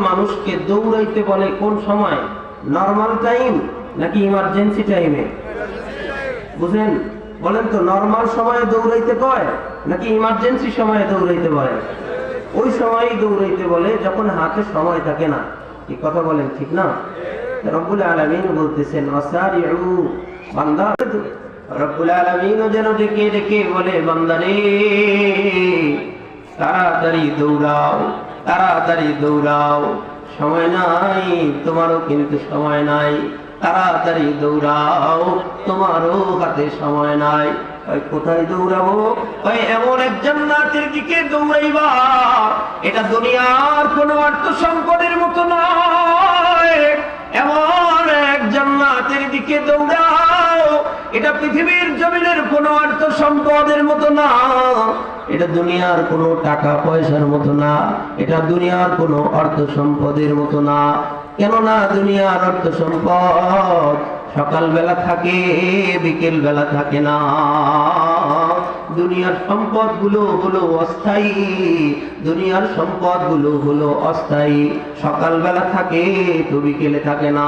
মানুষকে দৌড়াইতে বলে কোন সময়? নরমাল টাইম নাকি ইমার্জেন্সি টাইমে? বুঝেন? বলেন তো, নরমাল সময়ে দৌড়াইতে কয় নাকি ইমার্জেন্সি সময়ে দৌড়াইতে বলে? ওই সময়ই দৌড়াইতে বলে যখন হাতে সময় থাকে না। কি কথা বলেন, ঠিক না? রব্বুল আলামিন বলতেছেন ওয়াসারিউ, বান্দা রব্বুল আলামিন যেন ডেকে ডেকে বলে, বান্দারে তাড়াতাড়ি দৌড়াও, তাড়াতাড়ি দৌড়াও, সময় নাই, তোমারও কিন্তু সময় নাই, তাড়াতাড়ি দৌড়াও, তোমারও হাতে সময় নাই। কোথায় দৌড়াবো? এমন এক জান্নাতের দিকে দৌড়াইবা, এটা দুনিয়ার কোন অর্থ সম্পদের মতো নয়। এমন এক জান্নাতের দিকে দৌড়াও, এটা পৃথিবীর জমিনের কোন অর্থ সম্পদের মতো না, এটা দুনিয়ার কোন টাকা পয়সার মতো না, এটা দুনিয়ার কোন অর্থ সম্পদের মতো না। কেননা দুনিয়ার অর্থ সম্পদ সকাল বেলা থাকে, বিকেল বেলা থাকে না। দুনিয়ার সম্পদ গুলো হলো অস্থায়ী, দুনিয়ার সম্পদ গুলো হলো অস্থায়ী। সকাল বেলা থাকে তো বিকেলে থাকে না।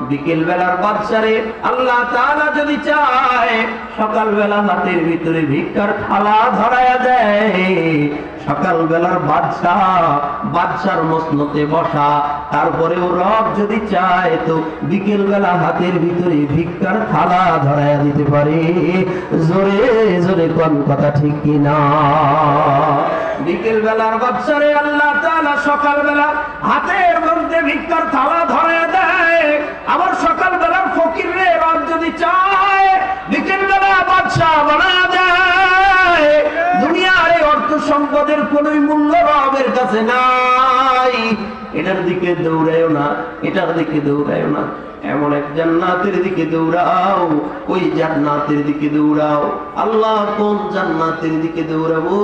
বিকেল বেলার বাদশারে আল্লাহ তাআলা যদি চায় সকাল বেলা হাতের ভিতরে ভিক্ষার থালা ধরায়া দেয়। সকাল বেলার বাদশার মসনদে বসা, তারপরেও রব যদি চায় তো বিকেল বেলা হাতের ভিতরে ভিক্ষার থালা ধরায়া দিতে পারে। জোরে জোরে কোন কথা ঠিক কিনা? বিকেল বেলার বাদশারে আল্লাহ তাআলা সকাল বেলা হাতের মধ্যে ভিক্ষার থালা ধরায়া দেয়। আবার সকাল বেলার ফকির রে রব যদি চায় বিকেল বেলা বাদশা বানায়া দেয়। দুনিয়ার এই অর্থ সম্পদের কোন মূল্য রবের কাছে নাই। এটার দিকে দৌড়ায়ও না, এটার দিকে দৌড়ায়ও না। এমন এক জান্নাতের দিকে দৌড়াও, ওই জান্নাতের দিকে দৌড়াও। আল্লাহ কোন জান্নাতের দিকে দৌড়াবো?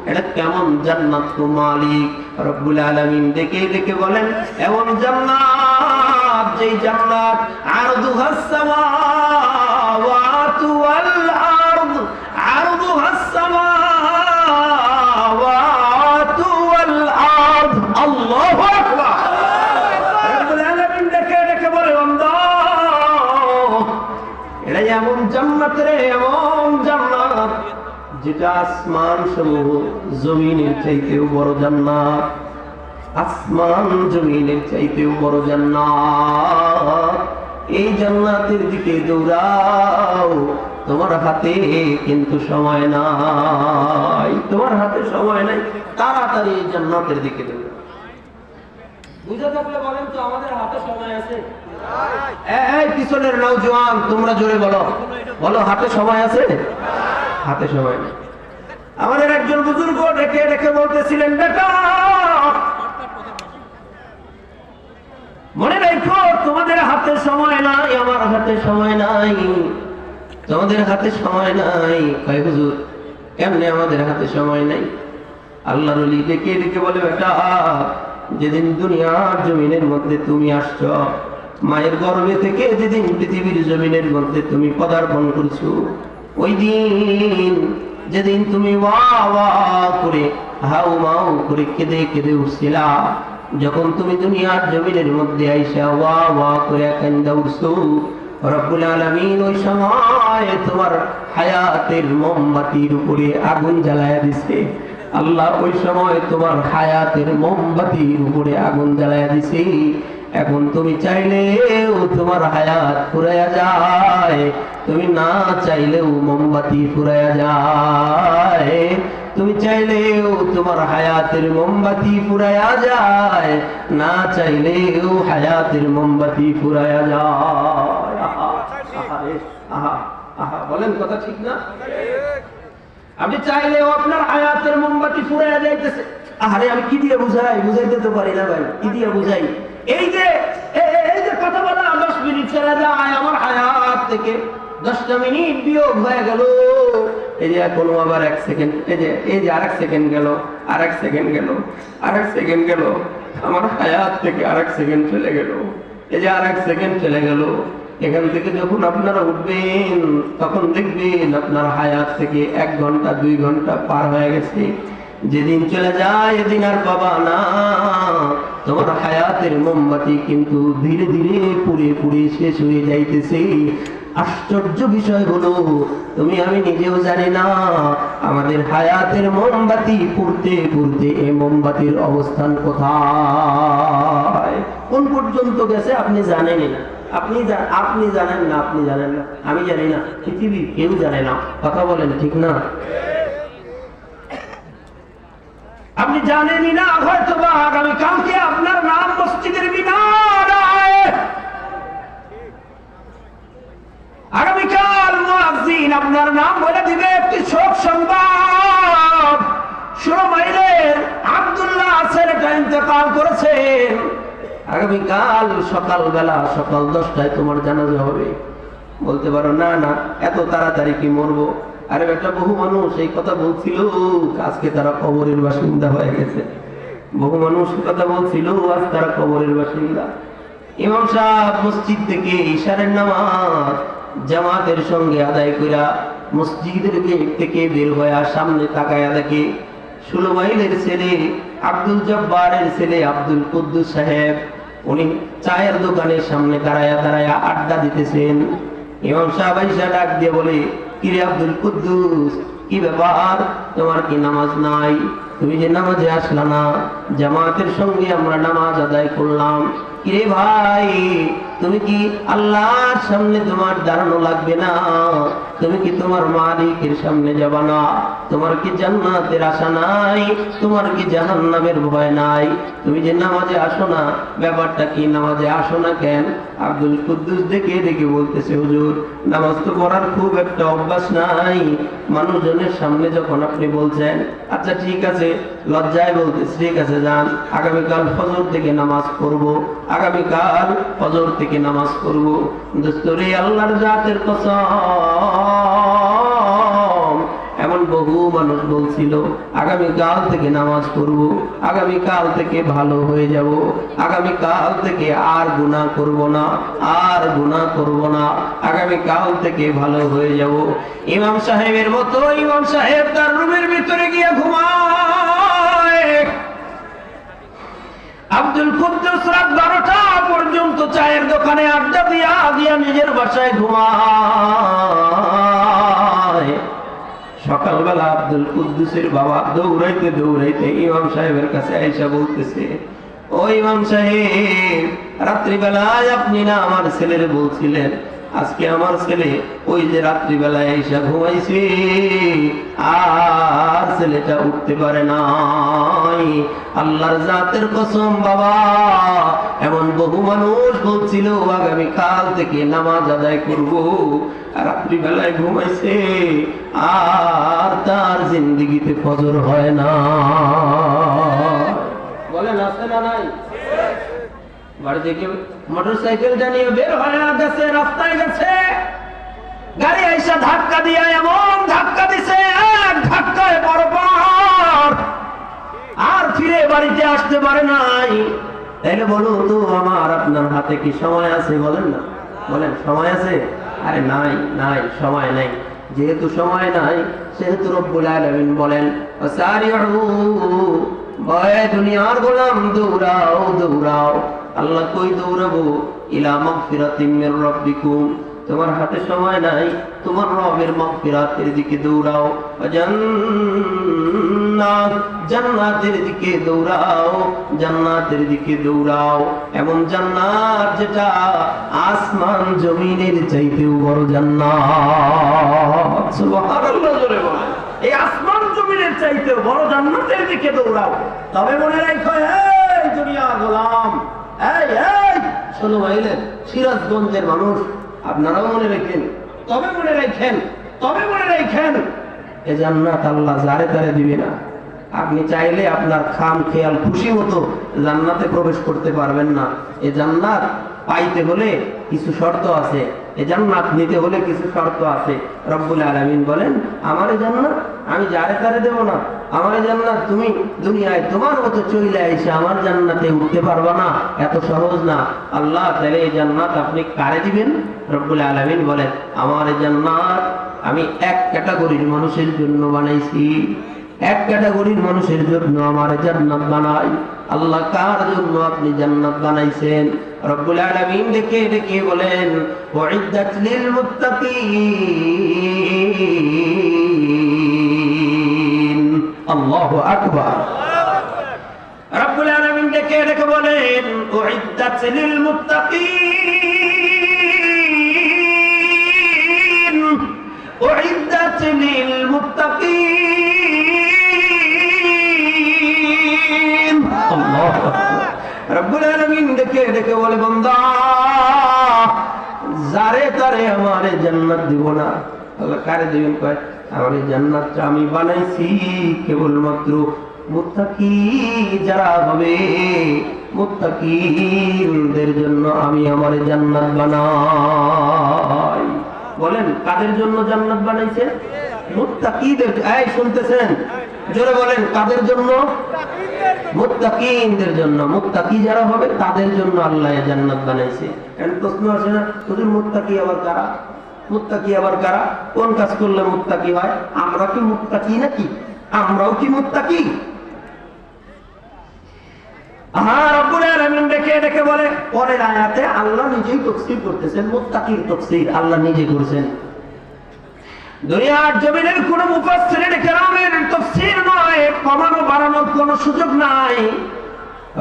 এটা কেমন জান্নাত গো মালিক? রব্বুল আলামিন ডেকে ডেকে বলেন, এমন জান্নাত, যেই জান্নাত আরদুহাস সামাওয়াতু ওয়াল আরদ, আরদুহাস সামাওয়াতু ওয়াল আরদ। আল্লাহু আকবার। রব্বুল আলামিন ডেকে ডেকে বলে, বান্দা এটা এমন জান্নাত রে, এমন জান্নাত যেটা আসমান সমূহ জমিনের চাইতেও বড় জান্নাত, আসমান জমিনের চাইতেও বড় জান্নাত। এই জান্নাতের দিকে দৌড়াও, তোমার হাতে কিন্তু সময় নাই, তোমার হাতে সময় নাই, তাড়াতাড়ি এই জান্নাতের দিকে দৌড়াও। বুঝে থাকলে বলেন তো, আমাদের হাতে সময় আছে? এই পিছনের নওজোয়ান তোমরা জোরে বলো, বলো হাতে সময় আছে? হাতে সময় নেই। আমাদের একজন বুজুর্গ ডেকে ডেকে বলতেছিলেন, বেটা মনে রাখো তোমাদের হাতে সময় নাই, আমার হাতে সময় নাই, তোমাদের হাতে সময় নাই। কয় হুজুর কেমনে আমাদের হাতে সময় নাই? আল্লাহর ওলি ডেকে ডেকে বলে, বেটা যেদিন দুনিয়ার জমিনের মধ্যে তুমি আসছো, মায়ের গর্ভে থেকে যেদিন পৃথিবীর জমিনের মধ্যে তুমি পদার্পণ করছো, ওই দিন যেদিন তুমি ওয়া ওয়া করে হাউ মাউ করে কেঁদে কেঁদে উঠছিলা, যখন তুমি দুনিয়ার জমিনের মধ্যে আইসা ওয়া ওয়া করে কান্দা উঠছো, রব্বুল আলামিন ওই সময় তোমার হায়াতের মোমবাতির উপরে আগুন জ্বালায়া দিছে। আল্লাহ ওই সময় তোমার হায়াতের মোমবাতির উপরে আগুন জ্বালায়া দিছে। এখন তুমি চাইলেও তোমার হায়াত ফুরাইয়া যায়, তুমি না চাইলেও মোমবাতি ফুরাইয়া যায়। তুমি চাইলেও তোমার হায়াতের মোমবাতি ফুরাইয়া যায়, না চাইলেও হায়াতের মোমবাতি ফুরাইয়া যায়। আহা আহা, বলেন কথা ঠিক না? আপনি চাইলেও আপনার হায়াতের মোমবাতি ফুরাইয়া যাইতেছে। আরে আমি কি দিয়ে বুঝাই? বুঝাইতে তো পারি না ভাই, কি দিয়ে বুঝাই? এই যে কথা বলা 10 মিনিট চলে যায়, আমার হায়াত থেকে 10টা মিনিট বিয়োগ হয়ে গেল। এই যে এখন আবার 1 সেকেন্ড, এই যে আরেক সেকেন্ড গেল, আরেক সেকেন্ড গেল, আরেক সেকেন্ড গেল, আমার হায়াত থেকে আরেক সেকেন্ড চলে গেল। এই যে আরেক সেকেন্ড চলে গেল। এখান থেকে যখন আপনারা উঠবেন তখন দেখবেন আপনার হায়াত থেকে 1 ঘন্টা 2 ঘন্টা পার হয়ে গেছে। যেদিন চলে যায় এদিন আর পাবা না। তোমার হায়াতের মোমবাতি কিন্তু ধীরে ধীরে পুড়ে পুড়ে শেষ হয়ে যাইতেছে। আশ্চর্য বিষয় হলো তুমি আমি নিজেও জানি না আমাদের হায়াতের মোমবাতি পুড়তে পুড়তে এই মোমবাতির অবস্থান কোথায়, কোন পর্যন্ত গেছে আপনি জানেনই না। আপনি জানেন না, আপনি জানেন না, আমি জানি না, পৃথিবীর কেউ জানে না। কথা বলেন ঠিক না? আপনি জানেনই না হয়তো বা আগামীকালকে আপনার নাম মসজিদের মিনারায়, আগামীকাল মুয়াজ্জিন আপনার নাম বলে দিবে একটি শোক সংবাদ, 16 মাইলের আব্দুল্লাহ ছেলেটা ইন্তেকাল করেছেন। আগামীকাল সকালবেলা সকাল 10টায় তোমার জানাজা হবে। বলতে পারো না না এত তাড়াতাড়ি কি মরবো? আরে একটা বহু মানুষ এই কথা বলছিল, আজকে তারা কবরের বাসিন্দা হয়ে গেছে। বহু মানুষ কথা বলছিল, আজ তারা কবরের বাসিন্দা। ইমাম সাহেব মসজিদ থেকে ইশারের নামাজ জামাতের সঙ্গে আদায় কইরা মসজিদের গেট থেকে বের হয়ে সামনে তাকায়া দেখে 16 মাইলের ছেলে আব্দুল জব্বারের ছেলে আব্দুল কুদ্দুস সাহেব, উনি চায়ের দোকানের সামনে দাঁড়ায়া দাঁড়ায়া আড্ডা দিতেছেন। ইমাম সাহেব আইসা ডাক দিয়ে বলে, কিরে আব্দুল কুদ্দুস, কি ব্যাপার, তোমার কি নামাজ নাই? তুমি যে নামাজে আসলা না, জামাতের সঙ্গে আমরা নামাজ আদায় করলাম। কিরে ভাই, তুমি কি আল্লাহর সামনে তোমার দাঁড়ানো লাগবে না? তুমি কি তোমার মালিকের সামনে যাবা না? তোমার কি জান্নাতের আশা নাই? তোমার কি জাহান্নামের ভয় নাই? তুমি যে নামাজে আসো না, ব্যাপারটা কি? নামাজে আসো না কেন? আব্দুল কুদ্দুস দেখে দেখে বলতেছে, হুজুর নামাজ তো পড়ার খুব একটা অভ্যাস নাই। মানুষজনের সামনে যখন আপনি বলছেন, আচ্ছা ঠিক আছে, লজ্জায় বলতেছি, ঠিক আছে যান, আগামীকাল ফজর থেকে নামাজ পড়বো, আগামীকাল ফজর থেকে নামাজ পড়বো। দোস্তরে আল্লাহর জাতের কসম, এমন বহু মানুষ বলছিল আগামীকাল থেকে নামাজ পড়বো, আগামীকাল থেকে ভালো হয়ে যাব, আগামীকাল থেকে আর গুনাহ করব না, আর গুনাহ করব না, আগামীকাল থেকে ভালো হয়ে যাব। ইমাম সাহেবের মতো ইমাম সাহেব তার রুমের ভিতরে গিয়ে ঘুমায়। আব্দুল কুদ্দুস রাত 12টা পর্যন্ত চায়ের দোকানে আড্ডা দিয়া নিজের বাসায় ঘুমায়। সকালবেলা আব্দুল কুদ্দুসের বাবা দৌড়াইতে দৌড়াইতে ইমাম সাহেবের কাছে আইসা বলতেছে, ও ইমাম সাহেব, রাত্রিবেলায় আপনি না আমার ছেলের বলছিলেন, আজকে আমার ছেলে ওই যে রাত্রিবেলায় আইসা ঘুমাইছে, আর ছেলেটা উঠতে পারে নাই। আল্লাহর জাতের কসম বাবা, এমন বহু মানুষ বলছিল আগামীকাল থেকে নামাজ আদায় করব, রাত্রিবেলায় ঘুমাইছে, আর তার জিন্দেগিতে ফজর হয় না। বলেন আছে না নাই? বাড়ি থেকে মোটরসাইকেলটা নিয়ে বের হয়ে গেছে, রাস্তায় গেছে, গাড়ি আইসা ধাক্কা দিয়ে এমন ধাক্কা দিছে, এক ধাক্কায় বরবার, আর ফিরে বাড়িতে আসতে পারে নাই। তাইলে বলুন তো আমার আপনার হাতে কি সময় আছে? বলেন না, বলেন সময় আছে? আরে নাই, নাই, সময় নাই। যেহেতু সময় নাই, সেহেতু রব্বুল আলামিন বলেন, দুনিয়ার গোলাম দৌড়াও দৌড়াও। আল্লাহ কই দৌড়াবো? ইলা মাগফিরাতিম মির রাব্বিকুম, তোমার হাতে সময় নাই, তোমার রবের মাগফিরাতের দিকে দৌড়াও। জান্নাত, জান্নাতের দিকে দৌড়াও, জান্নাতের দিকে দৌড়াও। এমন জান্নাত যেটা আসমান জমিনের চাইতেও বড় জান্নাত। সুবহানাল্লাহ, জোরে বলেন। এই আসমান জমিনের চাইতেও বড় জান্নাতের দিকে দৌড়াও। তবে মনে রাখো, এই দুনিয়ার গোলাম, এই 16 মাইলের সিরাজগঞ্জের মানুষ, আপনারাও মনে রাখেন, তবে মনে রাখেন, তবে মনে রাখেন, এ জান্নাত আল্লাহ যারে তারে দিবে না। আপনি চাইলে আপনার খাম খেয়াল খুশি মতো জান্নাতে প্রবেশ করতে পারবেন না। এ জান্নাত পাইতে হলে কিছু শর্ত আছে, এ জান্নাত নিতে হলে কিছু শর্ত আছে। রব্বুল আলামিন বলেন, আমার জান্নাত আমি যারে তারে দেব না। আমার জান্নাত তুমি দুনিয়ায় তোমার মতো চলে আইসে আমার জান্নাতে উঠতে পারবা না, এত সহজ না। আল্লাহ তাহলে এই জান্নাত আপনি কারে দিবেন? রব্বুল আলামিন বলেন, আমার জান্নাত আমি এক ক্যাটাগরির মানুষের জন্য বানাইছি। এক ক্যাটাগরির মানুষের জন্য আমার জান্নাত বানাই। আল্লাহ কার জন্য আপনি জান্নাত বানাইছেন? রব্বুল আলামিন ডেকে ডেকে বলেন উইদ্দাত লিল মুত্তাকিন। আল্লাহু আকবার। রব্বুল আলামিন ডেকে ডেকে বলেন উইদ্দাত লিল মুত্তাকিন, উইদ্দাত লিল মুত্তাকিন। আল্লাহু আকবার। রব্বুল আলামিন ডেকে ডেকে বলে বান্দা যারে তারে আমারে জান্নাত দিব না। আল্লাহ কারে দিবেন? কয় আমারে জান্নাতটা আমি বানাইছি কেবলমাত্র মুত্তাকি যারা হবে, মুত্তাকিদের জন্য আমি আমারে জান্নাত বানাই। বলেন কাদের জন্য জান্নাত বানাইছে? মুত্তাকিদের। এই শুনতেছেন? জোরে বলেন কাদের জন্য? মুত্তাকিনদের জন্য। মুত্তাকি যারা হবে তাদের জন্য আল্লাহ জান্নাত বানাইছে। এখন প্রশ্ন আসে না শুধু মুত্তাকি আবার কারা? মুত্তাকি আবার কারা? কোন কাজ করলে মুত্তাকি হয়? আমরা কি মুত্তাকি নাকি? আমরাও কি মুত্তাকি? রব্বুল আলামিন ডেকে ডেকে বলে পরের আয়াতে আল্লাহ নিজেই তাফসীর করতেছেন, মুত্তাকির তাফসীর আল্লাহ নিজে করেছেন। দুনিয়ার জমিনের কোন মুফাসসিরিন কেরামের তাফসীর নয়, কমানো বাড়ানোর কোন সুযোগ নাই।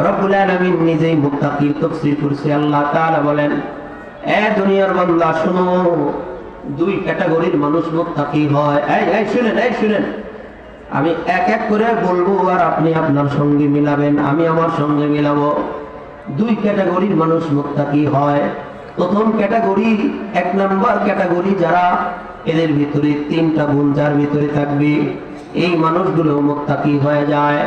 রব্বুল আলামিন নিজেই মুত্তাকির তাফসীর করেছে। আল্লাহ তাআলা বলেন এ দুনিয়ার বান্দা শুনো, দুই ক্যাটাগরির মানুষ মুত্তাকি হয়। এই শুনেন, এই শুনেন, আমি এক এক করে বলবো আর আপনি আপনার সঙ্গে মিলাবেন, আমি আমার সঙ্গে মিলাবো। দুই ক্যাটাগরির মানুষ মুত্তাকি হয়। প্রথম ক্যাটাগরি, এক নাম্বার ক্যাটাগরি যারা, এদের ভিতরে তিনটা গুণ যার ভিতরে থাকবে এই মানুষগুলো মুত্তাকি হয়ে যায়।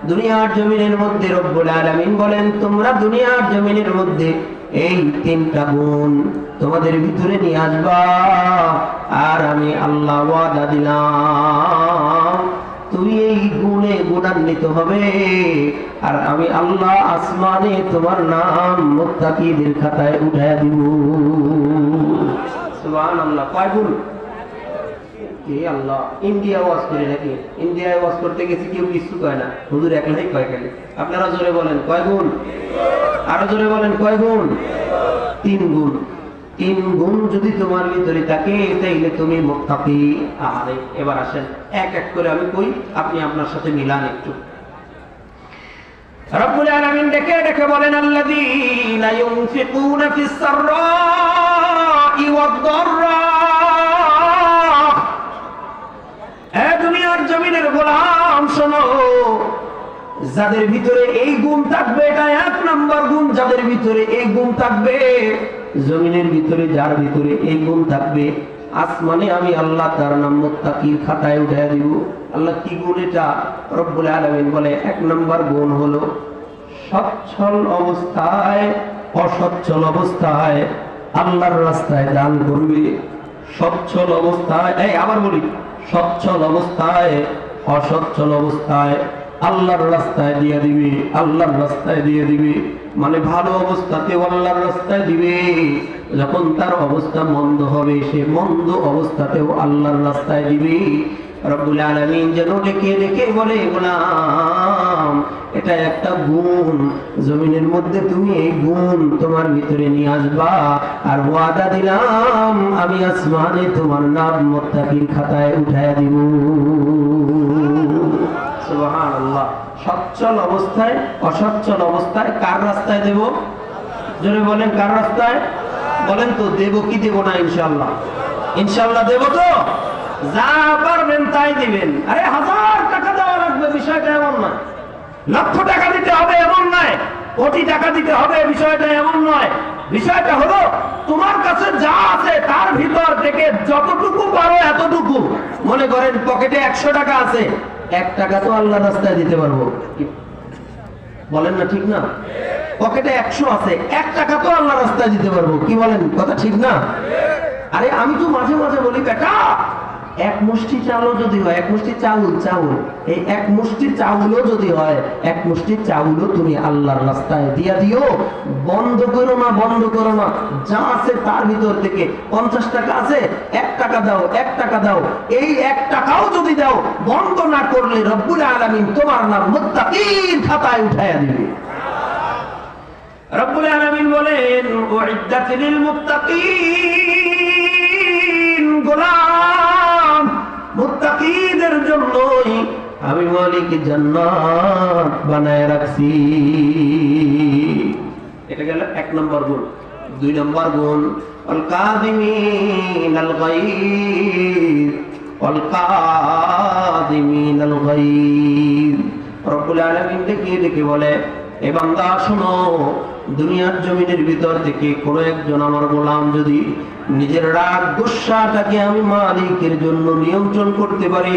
দুনিয়ার জমিনের মধ্যে রব্বুল আলামিন বলেন তোমরা দুনিয়ার জমিনের মধ্যে এই তিনটা গুণ তোমাদের ভিতরে নিয়ে আসবা, আর আমি আল্লাহ ওয়াদা দিলাম তুমি এই গুণে গুণান্বিত হবে, আর আমি আল্লাহ আসমানে তোমার নাম মুত্তাকিদের খাতায় উঠায় দিব। সুবহানাল্লাহ। কয় গুণ? কি আল্লাহ ইন্ডিয়া ওয়াজ করে নাকি? ইন্ডিয়ায় ওয়াজ করতে গেছি কেউ কিছু কয় না, হুজুর একলাই কয় খালি। আপনারা জোরে বলেন কয় গুণ? আরো জোরে বলেন কয় গুণ? তিন গুণ। তিন গুণ যদি তোমার ভিতরে থাকে তাইলে তুমি মুত্তাকি। আরে এবার আসেন এক এক করে আমি কই, আপনি আপনার সাথে মিলান একটু। রব্বুল আলামিন ডেকে ডেকে বলেন আল্লাযীনা ইউনফিকুনা ফিস সাররাই ওয়াদ দাররা। এ দুনিয়ার জমিনের গোলাম শোনো, যাদের ভিতরে এই গুণ থাকবে, এটা এক নাম্বার গুণ, যাদের ভিতরে এই গুণ থাকবে, জমিনের ভিতরে যার ভিতরে এই গুণ থাকবে, আসমানে আমি আল্লাহ তার নাম মুত্তাকির খাতায় উঠায় দিব। আল্লাহ কি গুণ এটা? রব্বুল আলামিন বলে এক নাম্বার গুণ হলো সচ্ছল অবস্থায় অসচ্ছল অবস্থায় আল্লাহর রাস্তায় দান করবে। সচ্ছল অবস্থায়, এই আবার বলি, সচ্ছল অবস্থায় অসচ্ছল অবস্থায় আল্লাহর রাস্তায় দিয়ে দিবে, আল্লাহর রাস্তায় দিয়ে দিবে। মানে ভালো অবস্থাতেও আল্লাহর রাস্তায় দিবে, যখন তার অবস্থা মন্দ হবে সে মন্দ অবস্থাতেও আল্লাহর রাস্তায় দিবে। রব্বুল আলামিন যেন ডেকে ডেকে বলে গোলাম এটা একটা গুণ, জমিনের মধ্যে তুমি এই গুণ তোমার ভিতরে নিয়ে আসবা, আর ওয়াদা দিলাম আমি আসমানে তোমার নাম মুত্তাকির খাতায় উঠায় দিব। সুবহানাল্লাহ। সচ্ছল অবস্থায় অসচ্ছল অবস্থায় কার রাস্তায় দেব? জোরে বলেন কার রাস্তায়? বলেন তো দেব কি দেব না? ইনশাআল্লাহ। ইনশাআল্লাহ দেব তো? যা পারবেন তাই দিবেন। আরে 1000 টাকা দেওয়া লাগবে বিষয়টা এমন নয়, লক্ষ টাকা দিতে হবে এমন নয়, কোটি টাকা দিতে হবে বিষয়টা এমন নয়। বিষয়টা হলো তোমার কাছে যা আছে তার ভিতর থেকে যতটুকু পারো এতটুকু। মনে করেন পকেটে 100 টাকা আছে, 1 টাকা তো আল্লাহর রাস্তায় দিতে পারবো, বলেন না ঠিক না? পকেটে 100 আছে, 1 টাকা তো আল্লাহর রাস্তায় দিতে পারবো, কি বলেন? কথা ঠিক না? আরে আমি তো মাঝে মাঝে বলি বেটা এক মুষ্টি চালও যদি হয়, এক মুষ্টি চাউল, এই এক মুষ্টি চাউলও যদি হয়, এক মুষ্টি চাউলও তুমি আল্লাহর রাস্তায় দিয়া দিও। বন্ধ করো না, যা আছে তার ভিতর থেকে 50 টাকা আছে, 1 টাকা দাও, 1 টাকা দাও। এই 1 টাকাও যদি দাও, বন্ধ না করলে রব্বুল আলামিন তোমার নাম মুত্তাকিন খাতায় উঠায়া দিবে। রব্বুল আলামিন বলেন, উইদ্দাত লিল মুত্তাকিন, গোলাম মুত্তাকিদের জন্যই আমি মালিক জান্নাত বানায় রাখছি। এটা গেল 1 নম্বর গুণ। 2 নম্বর গুণ, আল কাযিমিনাল গায়জ, আল কাযিমিনাল গায়জ। রব্বুল আলামিন দেখে বলে, এ বান্দা শোনো, দুনিয়ার জমিনের ভিতর থেকে কোনো একজন আমার গোলাম যদি নিজের রাগ গুসাটাকে আমি মালিকের জন্য নিয়ন্ত্রণ করতে পারি,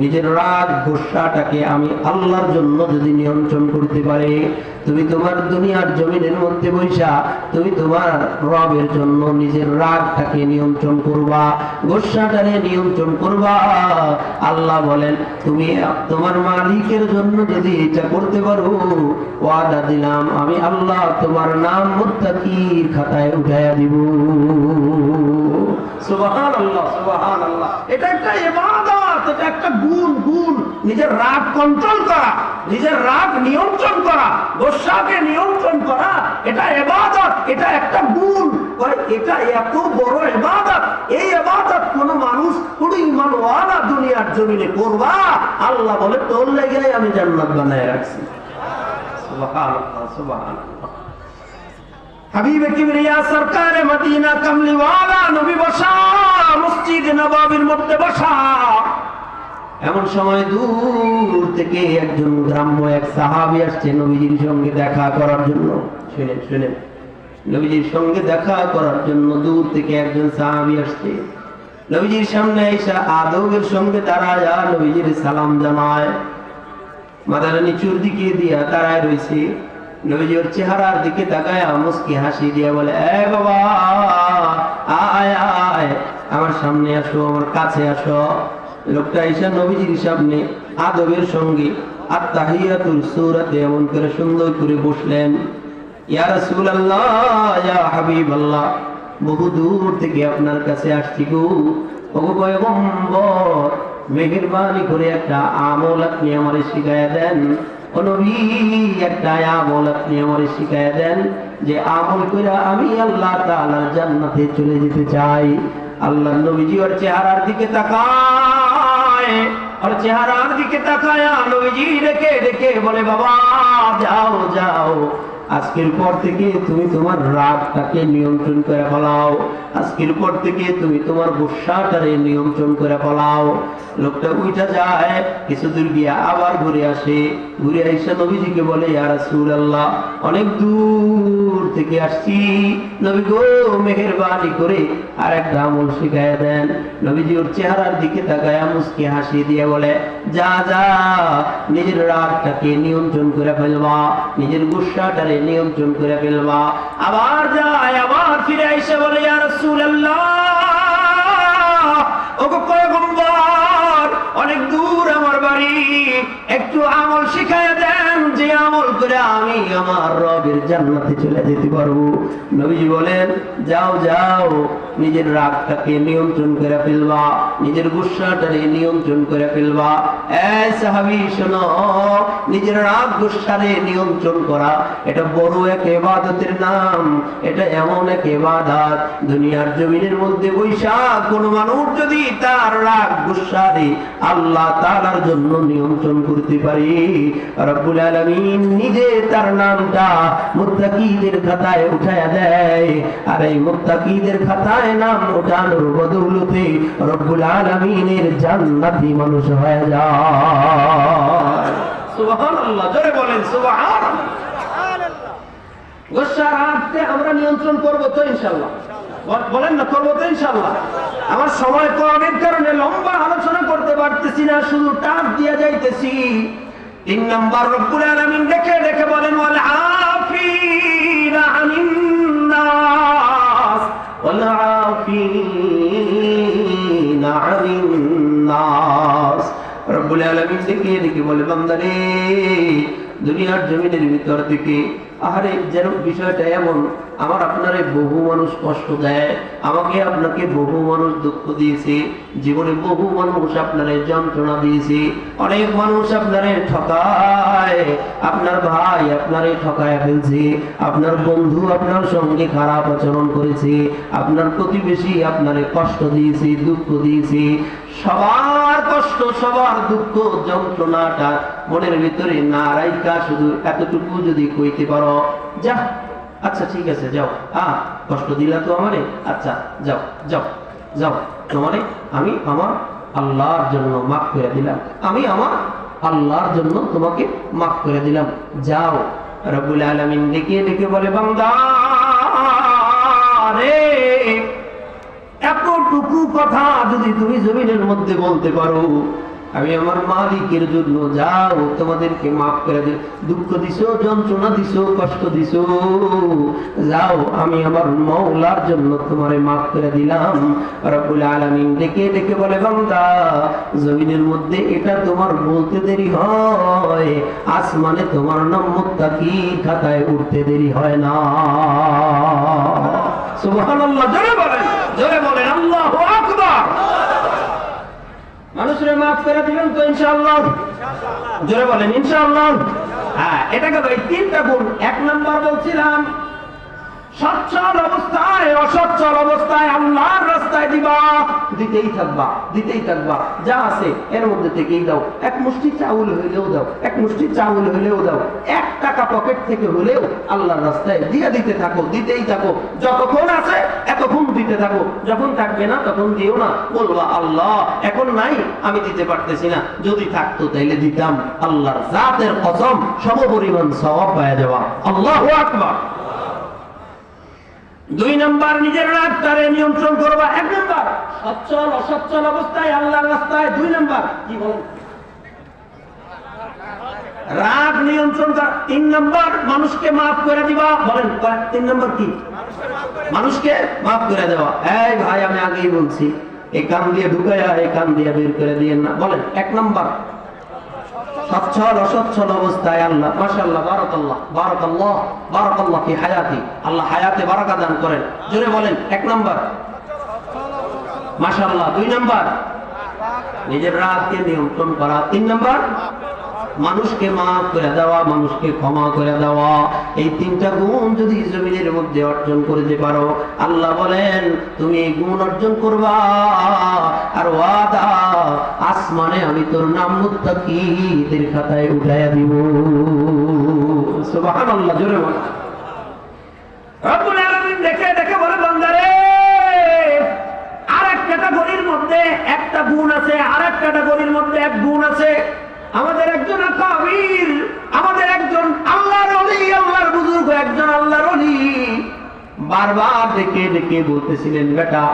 নিজের রাগ গুসাটাকে আমি আল্লাহর জন্য যদি নিয়ন্ত্রণ করতে পারে, তুমি তোমার দুনিয়ার জমিনের মধ্যে বৈশা তুমি তোমার রবের জন্য নিজের রাগটাকে নিয়ন্ত্রণ করবা, গুসাটাকে নিয়ন্ত্রণ করবা। আল্লাহ বলেন, তুমি তোমার মালিকের জন্য যদি এটা করতে পারো, ওয়াদা দিলাম আমি আল্লাহ তোমার নাম মুত্তাকির খাতায় উঠাইয়া দিব। সুবহানাল্লাহ, সুবহানাল্লাহ। এটা একটা ইবাদত, এটা একটা গুণ। নিজের রাগ কন্ট্রোল করা, নিজের রাগ নিয়ন্ত্রণ করা, গোসাকে নিয়ন্ত্রণ করা, এটা ইবাদত, এটা একটা গুণ। এটা এত বড় ইবাদত, এই ইবাদত কোন মানুষ, কোন ঈমানওয়ালা দুনিয়ার জমিনে করবা, আল্লাহ বলে তোর লেগে আমি জান্নাত বানায় রাখছি। সুবহানাল্লাহ, সুবহানাল্লাহ। হাবিবে কিবরিয়া সরকারে মদিনা কামলিওয়ালা নবী বসা মসজিদ নববীর মধ্যে বসা। এমন সময় দূর থেকে একজন গ্রাম্য এক সাহাবী আসছে নবীজির সঙ্গে দেখা করার জন্য। শুনেন, নবীজির সঙ্গে দেখা করার জন্য দূর থেকে একজন সাহাবী আসছে। নবীজির সামনে এসে আদবের সঙ্গে দাঁড়ায় নবীজির সালাম জানায়, মাথাটা নিচুর দিকে দিয়া দাঁড়ায় রয়েছে। নবীজি ওর চেহারার দিকে তাকায় মুস্কি হাসি দিয়ে বলে, এ বাবা, আয় আয়, আমার সামনে আসো, আমার কাছে আসো। লোকটা এসে নবীজির সামনে আদবের সঙ্গে আত-তাহিয়াতুল সূরাতে এমন করে সুন্দর করে বসলেন। ইয়া রাসূলুল্লাহ, ইয়া হাবিবাল্লাহ, বহু দূর থেকে আপনার কাছে আসছি গো, ওগো পয়গম্বর, মেহেরবানি করে একটা আমল আপনি আমারে শিখায়া দেন। ও নবী, একটা আমল আপনি আমারে শিখায়া দেন, যে আমল করে আমি আল্লাহ তাআলার জান্নাতে চলে যেতে চাই। আল্লাহর নবীজি ওর চেহারার দিকে তাকায়, ওর চেহারার দিকে তাকায় নবীজি দেখে বলে, বাবা যাও, আজকের পর থেকে তুমি তোমার রাগটাকে নিয়ন্ত্রণ করে ফেলাও, আজকের পর থেকে তুমি তোমার গুসাটারে নিয়ন্ত্রণ করে ফেলাও। লোকটা উঠা যায়, কিছু দূর গিয়ে আবার ঘুরে আসে। ঘুরে আইসা নবীজিকে বলে, ইয়া রাসূলুল্লাহ, অনেক দূর থেকে আসছি, নবী গো মেহেরবানি করে আর একটা আমল শিখায় দেন। নবীজি ওর চেহারার দিকে তাকায় মুস্কি হাসি দিয়ে বলে, যা নিজের রাগটাকে নিয়ন্ত্রণ করে ফেলবা, নিজের গুসাটারে নিয়ন্ত্রণ করে ফেলবা। আবার যায়, আবার ফিরে আইসা বলে, ইয়া রাসূলুল্লাহ, ওগো পয়গম্বর, অনেক দূর আমার বাড়ি, একটু আমল শিখায়া দেন, যে আমল করে আমি আমার রবের জান্নাতে চলে যেতে পারবো। নবীজি বলেন, যাও, নিজের রাগটাকে নিয়ন্ত্রণ করে ফেলবা, নিজের গুসাটারে নিয়ন্ত্রণ করে ফেলবা। এই সাহাবী শোনো, নিজের রাগ গুসারে নিয়ন্ত্রণ করা এটা বড় এক ইবাদতের নাম। এটা এমন এক ইবাদত, দুনিয়ার জমিনের মধ্যে বৈশা কোন মানুষ যদি তার রাগ গুসারে আল্লাহ তাআলার জন্য নিয়ন্ত্রণ করতে পারে, রব্বুল আলামিন নিজে তার নামটা মুত্তাকিদের খাতায় উঠায়া দেয়। আর এই মুত্তাকিদের খাতায় নাম ওঠানোর বদৌলতে রব্বুল আলামিনের জান্নাতি মানুষ হয়ে যায়। সুবহানাল্লাহ, জোরে বলেন সুবহানাল্লাহ। গুসার রাগকে আমরা নিয়ন্ত্রণ করব তো ইনশাআল্লাহ, বলেন না, করবো তো ইনশাআল্লাহ। আমার সময় কমের কারণে লম্বা আলোচনা করতে পারতেছি না, শুধু টাপ দিয়ে যাইতেছি। 3 নম্বর, রব্বুল আলামিন দেখে বলেন, ওয়াল আফিনা আনিন নাস, ওয়াল আফিনা আনিন আলামিন ডেকে ডেকে বলে বান্দা রে দুনিয়ার জমিনের ভিতর থেকে আহারে যেন বিষয়টা এমন আমার আপনারে বহু মানুষ কষ্ট দেয়, আমাকে আপনাকে বহু মানুষ দুঃখ দিয়েছে, জীবনে বহু মানুষ আপনারে যন্ত্রণা দিয়েছে, অনেক মানুষ আপনারে ঠকায়, আপনার ভাই আপনারে ঠকায় ফেলছে, আপনার বন্ধু আপনার সঙ্গে খারাপ আচরণ করেছে, আপনার প্রতিবেশী আপনারে কষ্ট দিয়েছে, দুঃখ দিয়েছে। সবার কষ্ট সবার দুঃখ যন্ত্রণাটা মনের ভিতরে না রাইখা শুধু এতটুকু যদি কইতে পারো, যা আচ্ছা ঠিক আছে যাও, কষ্ট দিলা তো আমারে, আচ্ছা যাও যাও যাও, তোমারে আমি আমার আল্লাহর জন্য মাফ করে দিলাম, আমি আমার আল্লাহর জন্য তোমাকে মাফ করে দিলাম, যাও। রব্বুল আলামিন ডেকে ডেকে বলে বান্দা রে এতটুকু কথা যদি তুমি জমিনের মধ্যে বলতে পারো, আমি আমার মালিকের জন্য যাও তোমাদেরকে মাফ করে দিই, দুঃখ দিছো, যন্ত্রণা দিছো, কষ্ট দিছো, যাও আমি আমার মওলার জন্য তোমারে মাফ করে দিলাম। রব্বুল আলামিন ডেকে ডেকে বলে বান্দা জমিনের মধ্যে এটা তোমার বলতে দেরি হয়, আসমানে তোমার নাম মুত্তাকি খাতায় উঠতে দেরি হয় না। সুবহানাল্লাহ, জোরে বলেন আল্লাহু আকবার। মানুষের মাফ করে দিবেন তো ইনশাআল্লাহ, জোরে বলেন ইনশাআল্লাহ। হ্যাঁ, এটাকে ভাই তিনটা গুণ। এক নাম্বার বলছিলাম সচ্ছল অবস্থায় অসচ্ছল অবস্থায় আল্লাহর রাস্তায় দিবা, দিতেই থাকবা দিতেই থাকবা, যা আছে এর মধ্যে থেকেই দাও, এক মুষ্টি চাউল হইলেও দাও, এক মুষ্টি চাউল হইলেও দাও, 1 টাকা পকেট থেকে হলেও আল্লাহর রাস্তায় দিয়ে দিতে থাকো, দিতেই থাকো, যতক্ষণ আছে এতক্ষণ দিতে থাকো, যখন থাকবে না তখন দিও না, বলবা আল্লাহ এখন নাই আমি দিতে পারতেছি না, যদি থাকতো তাইলে দিতাম, আল্লাহর জাতের কসম সমপরিমাণ সওয়াব পাওয়া যাওয়া। আল্লাহু আকবার। 2 নাম্বার নিজের রাগটারে নিয়ন্ত্রণ করবা। 1 নাম্বার সচ্ছল অসচ্ছল অবস্থায় আল্লাহর রাস্তায়, 2 নাম্বার কি বলেন রাগ নিয়ন্ত্রণ করা, 3 নাম্বার মানুষকে মাফ করে দিবা। বলেন 3 নাম্বার কি? মানুষকে মাফ করে দেওয়া। এই ভাই আমি আগেই বলছি এই কান দিয়ে ঢুকায়া এই কান দিয়ে বের করে দিয়েন না। বলেন 1 নাম্বার সচ্ছল অসচ্ছল অবস্থায় আল্লাহ, মাশাআল্লাহ, বারাকাল্লাহ বারাকাল্লাহ বারাকাল্লাহ ফি হায়াতি, আল্লাহ হায়াতে বারাকা দান করেন, জোরে বলেন 1 নাম্বার মাশাআল্লাহ। 2 নাম্বার নিজের রাগকে নিয়ন্ত্রণ করা। 3 নাম্বার মানুষকে মাফ করে দেওয়া, মানুষকে ক্ষমা করে দেওয়া। এই 3টা গুণ যদি জমিনের মধ্যে অর্জন করতে পারো, আল্লাহ বলেন তুমি এই গুণ অর্জন করবা, আর ওয়াদা আসমানে আমি তোর নাম মুত্তাকিদের খাতায় উঠাইয়া দিব। সুবহানাল্লাহ, জোরে বল। রব্বুল আলামিন দেখে দেখে বলে বান্দারে আরেক ক্যাটাগরির মধ্যে একটা গুণ আছে, আরেক ক্যাটাগরির মধ্যে এক গুণ আছে। আমাদের একজন আকাবির, আমাদের একজন আল্লাহর ওলি, আল্লাহর বুজুর্গ একজন আল্লাহর ওলি বারবার ডেকে ডেকে বলতেছিলেন বেটা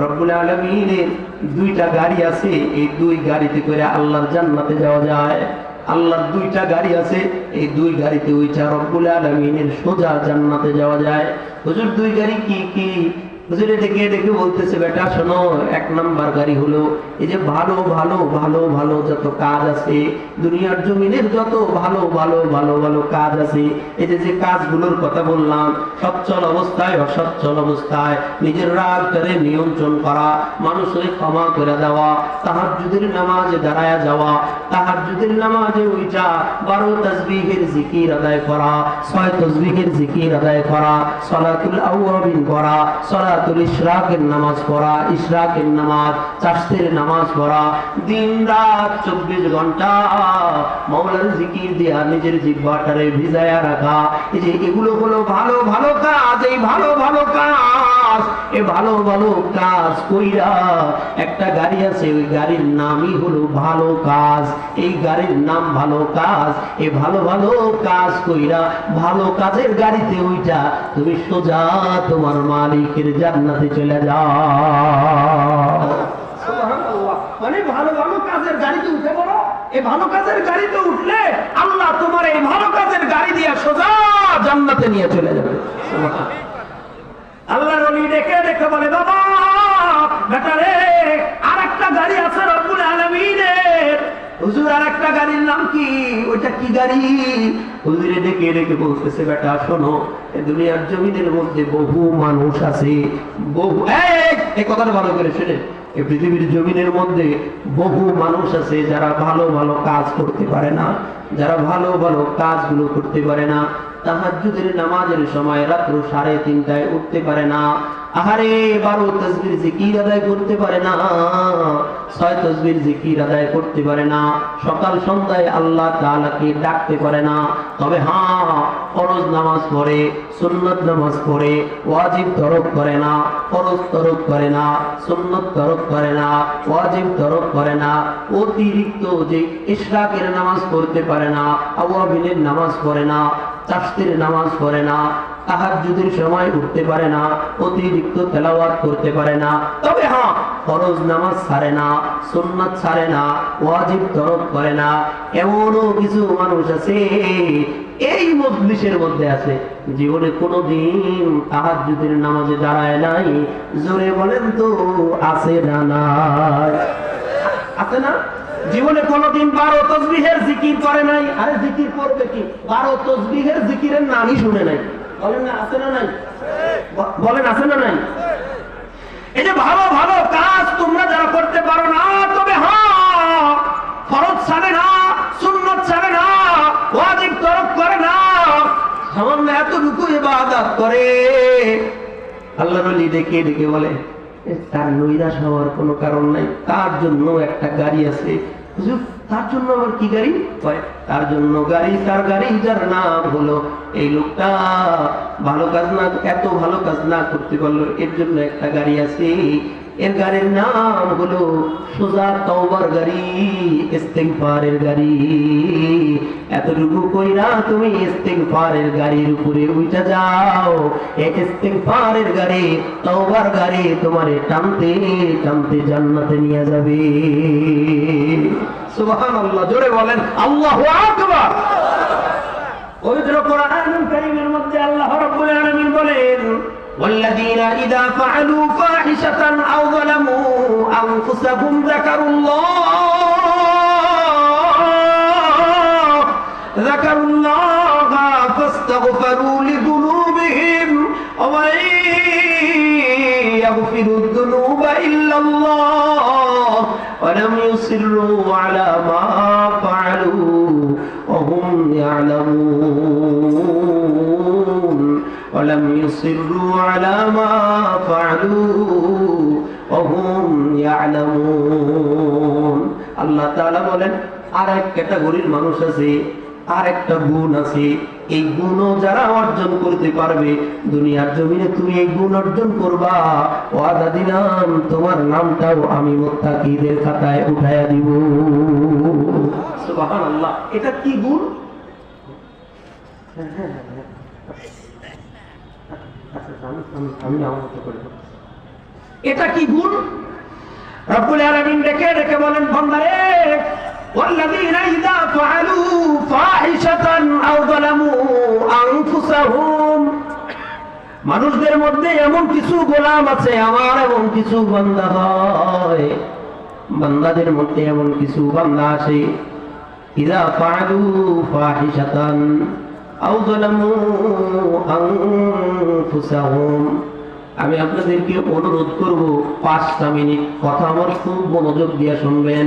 রব্বুল আলামিনের 2টা গাড়ি আছে, এই 2 গাড়িতে করে আল্লাহর জান্নাতে যাওয়া যায়। আল্লাহর 2টা গাড়ি আছে, এই 2 গাড়িতে উঠা রব্বুল আলামিনের সোজা জান্নাতে যাওয়া যায়। হুজুর 2 গাড়ি কি কি? হুজুরে ডেকে ডেকে বলতেছে বেটা শোনো, 1 নাম্বার গাড়ি হলো এই যে ভালো ভালো ভালো ভালো যত কাজ আছে দুনিয়ার জমিনের, যত ভালো ভালো ভালো ভালো কাজ আছে, এই যে যে কাজগুলোর কথা বললাম, সচ্ছল অবস্থায় অসচ্ছল অবস্থায় নিজের রাগটারে নিয়ন্ত্রণ করা, মানুষের ক্ষমা করে দেওয়া, তাহাজ্জুদের নামাজে দাঁড়ায়া যাওয়া, তাহাজ্জুদের নামাজে উঠা 12 তাসবিহের জিকির আদায় করা, 6 তাসবিহের জিকির আদায় করা, সালাতুল আওয়াবিন করা, সালাতুল ইশরাকের নামাজ পড়া, ইশরাকের নামাজ, চাষের নামাজ পড়া, দিন রাত 24 ঘন্টা মাওলার জিকির দিয়া নিজের জিহ্বাটারে ভিজায়া রাখা। এই যে এগুলো হলো ভালো ভালো কাজ। এই ভালো ভালো কাজ, এই ভালো ভালো কাজ কইরা একটা গাড়ি আছে, ওই গাড়ির নামই হলো ভালো কাজ। এই গাড়ির নাম ভালো কাজ। এই ভালো ভালো কাজ কইরা ভালো কাজের গাড়িতে ওইটা তুমি সোজা তোমার মালিকের জান্নাতে চলে যাও। সুবহানাল্লাহ। মানে ভালো ভালো কাজের গাড়িতে উঠে পড়ো। এই ভালো কাজের গাড়িতে উঠলে আল্লাহ তোমার এই ভালো কাজের গাড়ি দিয়ে সোজা জান্নাতে নিয়ে চলে যাবে। সুবহানাল্লাহ। আল্লাহর ওলি ডেকে ডেকে বলে বাবা বেটা রে আরেকটা গাড়ি আছে রব্বুল আলামিনের, হুজুর আর একটা গাড়ির নাম কি, ওইটা কি গাড়ি? হুজুরে ডেকে ডেকে বলতেছে, বেটা শোনো, দুনিয়ার জমিনের মধ্যে বহু মানুষ আছে, বহু এই কথাটা ভালো করে শুনে, এই পৃথিবীর জমিনের মধ্যে বহু মানুষ আছে যারা ভালো ভালো কাজ করতে পারে না, যারা ভালো ভালো কাজগুলো করতে পারে না, তাহাজ্জুদের নামাজের সময় রাত্র 3:30টায় উঠতে পারে না, আহারে 12 তাসবিহ জিকির আদায় করতে পারে না, 6 তাসবিহ জিকির আদায় করতে পারে না, সকাল সন্ধ্যায় আল্লাহ তাআলাকে ডাকতে পারে না, তবে হ্যাঁ ফরজ নামাজ পড়ে, সুন্নাত নামাজ পড়ে, ওয়াজিব তরক করে না, ফরজ তরক করে না, সুন্নাত তরক করে না, ওয়াজিব তরক করে না, অতিরিক্ত যে ইশরাকের নামাজ পড়তে পারে না, আওয়াবিনের নামাজ পড়ে না, চাশতের নামাজ পড়ে না, তাহাজ্জুদের সময় উঠতে পারে না, অতিরিক্ত তেলাওয়াত করতে পারে না, তবে হ্যাঁ ফরজ নামাজ ছাড়ে না, সুন্নাত ছাড়ে না, ওয়াজিব তরক করে না। এমনও কিছু মানুষ আছে এই মজলিসের মধ্যে আছে, জীবনে কোনোদিন তাহাজ্জুদের নামাজে দাঁড়ায় নাই। জোরে বলেন তো আছে না নাই? আছে না? জীবনে কোনোদিন 12 তাসবিহের জিকির করে নাই। আরে জিকির করবে কি, 12 তাসবিহের জিকিরের নামই শুনে নাই। বলেন না আছে না নাই? বলেন আছে না নাই? এই যে ভালো ভালো কাজ তোমরা যারা করতে পারো না, তবে হ্যাঁ ফরজ ছাড়ে না, সুন্নাত ছাড়ে না, ওয়াজিব তরক করে না, সামান্য এতটুকু ইবাদত করে, আল্লাহর ওলি ডেকে ডেকে বলে তার নৈরাশ হওয়ার কোনো কারণ নাই, তার জন্য একটা গাড়ি আছে। হুজুর তার জন্য আবার কি গাড়ি? তার জন্য গাড়ি, তার গাড়ি যার নাম হলো, এই লোকটা ভালো কাজ না, এত ভালো কাজ না করতে পারলো, এর জন্য একটা গাড়ি আছে, এর গাড়ির নাম হলো সোজা তওবার গাড়ি, ইস্তিগফারের গাড়ি। এতটুকু কইরা তুমি ইস্তিগফারের গাড়ির উপরে উঠে যাও, এই ইস্তিগফারের গাড়ি, তওবার গাড়ি তোমারে টানতে টানতে জান্নাতে নিয়ে যাবে। সুবহানাল্লাহ, জোরে বলেন আল্লাহু আকবার। পবিত্র কোরআনুল কারীমের মধ্যে আল্লাহ রাব্বুল আলামিন বলেন, والذين إذا فعلوا فاحشة أو ظلموا أنفسهم ذكروا الله فاستغفروا لذنوبهم ومن يغفر الذنوب إلا الله ولم يصروا على ما فعلوا وهم يعلمون ولم يصروا على ما فعلوا وهم يعلمون। আল্লাহ তাআলা বলেন আরেক ক্যাটাগরির মানুষ আছে, আরেকটা গুণ আছে, এই গুণও যারা অর্জন করতে পারবে, দুনিয়ার জমিনে তুমি এই গুণ অর্জন করবা, ওয়াদা দিলাম তোমার নামটাও আমি মুত্তাকিদের খাতায় উঠায়া দিব। সুবহানাল্লাহ। এটা কি গুণ? এটা কি গুণ? রব্বুল আলামিন ডেকে ডেকে বলেন, বান্দারে والذين إذا فعلوا فاحشة أو ظلموا أنفسهم, মানুষদের মধ্যে এমন কিছু গোলাম আছে, আমার এমন কিছু বান্দা হয়, বান্দাদের মধ্যে এমন কিছু বান্দা আছে, إذا فعلوا فاحشة أو ظلموا أنفسهم, আমি আপনাদেরকে অনুরোধ করব 5টা মিনিট কথা আমার খুব মনোযোগ দিয়ে শুনবেন।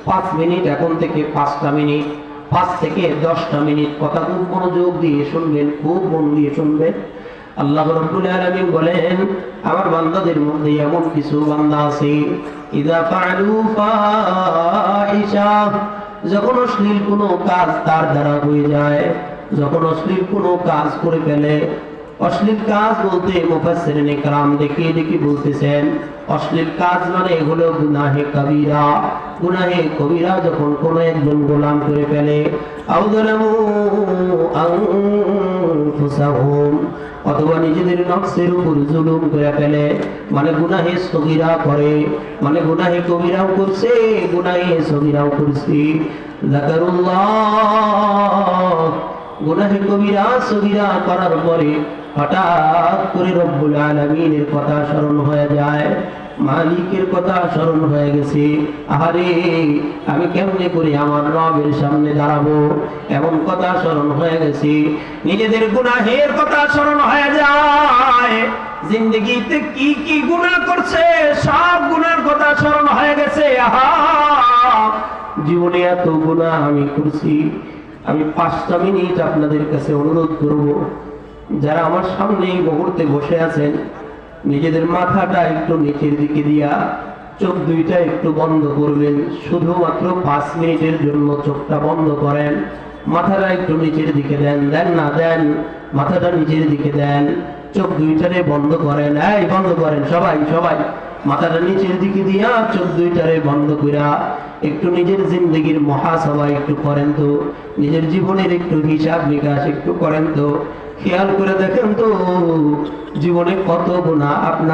5 মিনিট, এখন থেকে 5টা মিনিট, 5 থেকে 10টা মিনিট কথা খুব মনোযোগ দিয়ে শুনবেন, খুব মন দিয়ে শুনবেন। আল্লাহ রাব্বুল আলামিন বলেন, আমার বান্দাদের মধ্যে এমন কিছু বান্দা আছে, ইযা ফাআলু ফাহিশা, যখন অশ্লীল কোনো কাজ তার দ্বারা হয়ে যায়, যখন অশ্লীল কোনো কাজ করে ফেলে, অশ্লীল কাজ বলতে মুফাসসিরিন ইকরাম দেখে দেখে বলতেছেন, অশ্লীল কাজ মানে হলো গুনাহে কবিরা। গুনাহে কবিরা যখন কোনো একজন গোলাম করে ফেলে, আউযালামু আনফুসাহুম, অথবা নিজেদের নফসের উপর জুলুম করে ফেলে, মানে গুনাহে সগীরা করে, মানে গুনাহে কবিরাও করছে, গুনাহে সগীরাও করছে, যাকারুল্লাহ, গুনাহে কবিরা সগীরা করার পরে হঠাৎ করে রব্বুল আলামিনের কথা স্মরণ হয়ে যায়, মালিকের কথা স্মরণ হয়ে গেছে। আহারে আমি কেমনে করে আমার রবের সামনে দাঁড়াবো, এমন কথা স্মরণ হয়ে গেছে। নিজেদের গুনাহের কথা স্মরণ হয়ে যায়, জিন্দগিতে কি কি গুনাহ করছে সব গুনার কথা স্মরণ হয়ে গেছে। আহা, জীবনে এত গুনাহ আমি করছি। আমি 5টা মিনিট আপনাদের কাছে অনুরোধ করব, যারা আমার সামনে এই মুহূর্তে বসে আছেন, নিজেদের মাথাটা একটু নিচের দিকে দিয়া চোখ দুইটা একটু বন্ধ করবেন। শুধুমাত্র 5 মিনিটের জন্য চোখটা বন্ধ করেন, মাথাটা একটু নিচের দিকে দেন, দেন না দেন, মাথাটা নিচের দিকে দেন, চোখ দুইটারে বন্ধ করেন। এই বন্ধ করেন সবাই, সবাই মাথাটা নিচের দিকে দিয়া চোখ দুইটারে বন্ধ কইরা একটু নিজের জিন্দগির মুহাসাবা একটু করেন তো, নিজের জীবনের একটু হিসাব নিকাশ একটু করেন তো। খেয়াল করে দেখেন তো জীবনে কত গুনাহ আপনার